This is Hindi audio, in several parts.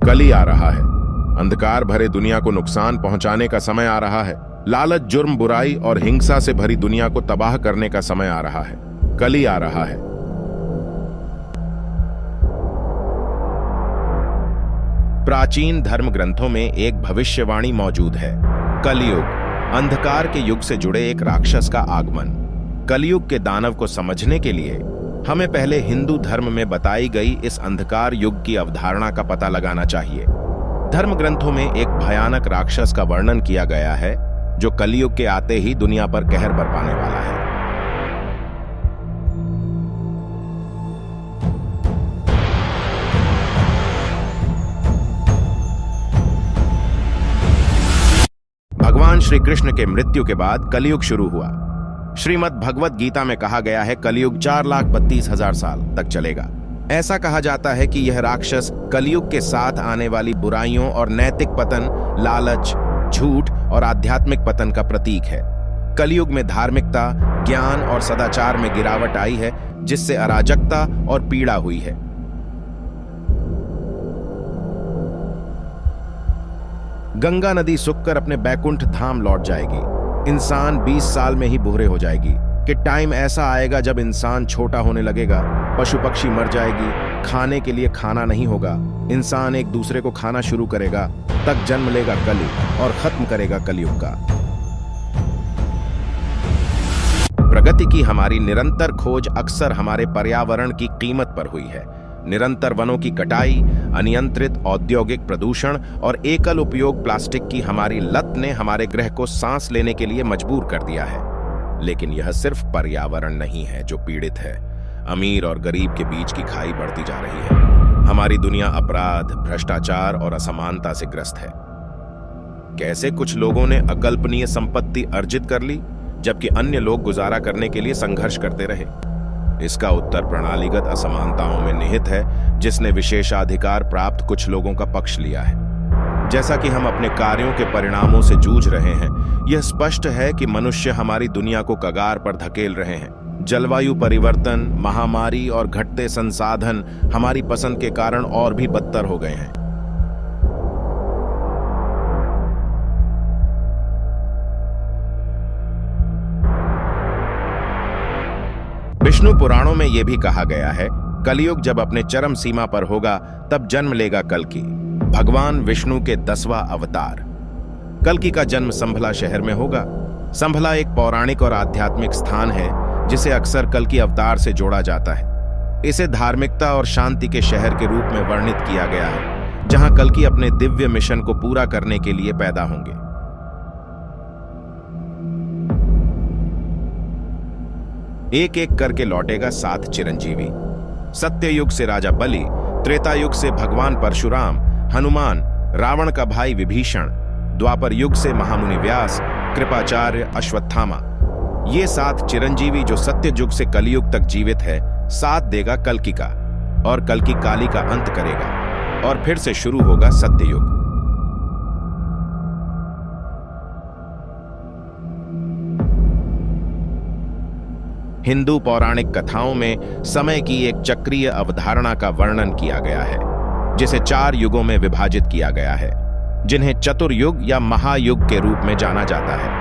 कली आ रहा है। अंधकार भरे दुनिया को नुकसान पहुंचाने का समय आ रहा है। लालच, जुर्म, बुराई और हिंसा से भरी दुनिया को तबाह करने का समय आ रहा है। कली आ रहा है। प्राचीन धर्म ग्रंथों में एक भविष्यवाणी मौजूद है, कलयुग, अंधकार के युग से जुड़े एक राक्षस का आगमन। कलयुग के दानव को समझने के लिए हमें पहले हिंदू धर्म में बताई गई इस अंधकार युग की अवधारणा का पता लगाना चाहिए। धर्म ग्रंथों में एक भयानक राक्षस का वर्णन किया गया है जो कलयुग के आते ही दुनिया पर कहर बरपाने वाला है। भगवान श्री कृष्ण के मृत्यु के बाद कलयुग शुरू हुआ। श्रीमद् भगवत गीता में कहा गया है कलयुग 4,32,000 साल तक चलेगा। ऐसा कहा जाता है कि यह राक्षस कलयुग के साथ आने वाली बुराइयों और नैतिक पतन, लालच, झूठ और आध्यात्मिक पतन का प्रतीक है। कलयुग में धार्मिकता, ज्ञान और सदाचार में गिरावट आई है, जिससे अराजकता और पीड़ा हुई है। गंगा नदी सूखकर अपने बैकुंठ धाम लौट जाएगी। इंसान 20 साल में ही बूढ़े हो जाएगी। कि टाइम ऐसा आएगा जब इंसान छोटा होने लगेगा, पशु पक्षी मर जाएगी, खाने के लिए खाना नहीं होगा, इंसान एक दूसरे को खाना शुरू करेगा, तक जन्म लेगा कली और खत्म करेगा कलयुग का। प्रगति की हमारी निरंतर खोज अक्सर हमारे पर्यावरण की कीमत पर हुई है। निरंतर वनों की कटाई, अनियंत्रित औद्योगिक प्रदूषण और एकल उपयोग प्लास्टिक की हमारी लत ने हमारे ग्रह को सांस लेने के लिए मजबूर कर दिया है। लेकिन यह सिर्फ पर्यावरण नहीं है जो पीड़ित है, अमीर और गरीब के बीच की खाई बढ़ती जा रही है। हमारी दुनिया अपराध, भ्रष्टाचार और असमानता से ग्रस्त है। कैसे कुछ लोगों ने अकल्पनीय संपत्ति अर्जित कर ली, जबकि अन्य लोग गुजारा करने के लिए संघर्ष करते रहे। इसका उत्तर प्रणालीगत असमानताओं में निहित है, जिसने विशेषाधिकार प्राप्त कुछ लोगों का पक्ष लिया है। जैसा कि हम अपने कार्यों के परिणामों से जूझ रहे हैं, यह स्पष्ट है कि मनुष्य हमारी दुनिया को कगार पर धकेल रहे हैं। जलवायु परिवर्तन, महामारी और घटते संसाधन हमारी पसंद के कारण और भी बदतर हो गए हैं। विष्णु पुराणों में यह भी कहा गया है, कलयुग जब अपने चरम सीमा पर होगा तब जन्म लेगा कल्कि, भगवान विष्णु के 10वां अवतार। कल्कि का जन्म संभला शहर में होगा। संभला एक पौराणिक और आध्यात्मिक स्थान है जिसे अक्सर कल्कि अवतार से जोड़ा जाता है। इसे धार्मिकता और शांति के शहर के रूप में वर्णित किया गया है, जहां कल्कि अपने दिव्य मिशन को पूरा करने के लिए पैदा होंगे। एक एक करके लौटेगा 7 चिरंजीवी। सत्ययुग से राजा बलि, त्रेता युग से भगवान परशुराम, हनुमान, रावण का भाई विभीषण, द्वापर युग से महामुनि व्यास, कृपाचार्य, अश्वत्थामा। ये 7 चिरंजीवी जो सत्य युग से कलयुग तक जीवित है, साथ देगा कल्कि का, और कल्कि काली का अंत करेगा और फिर से शुरू होगा सत्ययुग। हिंदू पौराणिक कथाओं में समय की एक चक्रीय अवधारणा का वर्णन किया गया है, जिसे 4 युगों में विभाजित किया गया है, जिन्हें चतुर्युग या महायुग के रूप में जाना जाता है।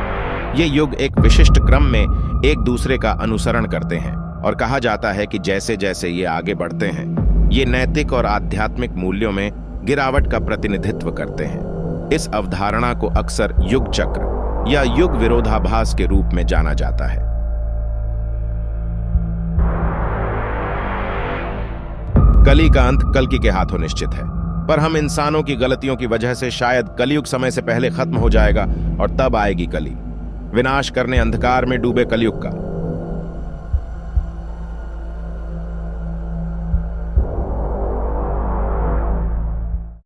ये युग एक विशिष्ट क्रम में एक दूसरे का अनुसरण करते हैं और कहा जाता है कि जैसे जैसे ये आगे बढ़ते हैं, ये नैतिक और आध्यात्मिक मूल्यों में गिरावट का प्रतिनिधित्व करते हैं। इस अवधारणा को अक्सर युग चक्र या युग विरोधाभास के रूप में जाना जाता है। कली का अंत कल्कि के हाथों निश्चित है, पर हम इंसानों की गलतियों की वजह से शायद कलयुग समय से पहले खत्म हो जाएगा और तब आएगी कली, विनाश करने अंधकार में डूबे कलयुग का।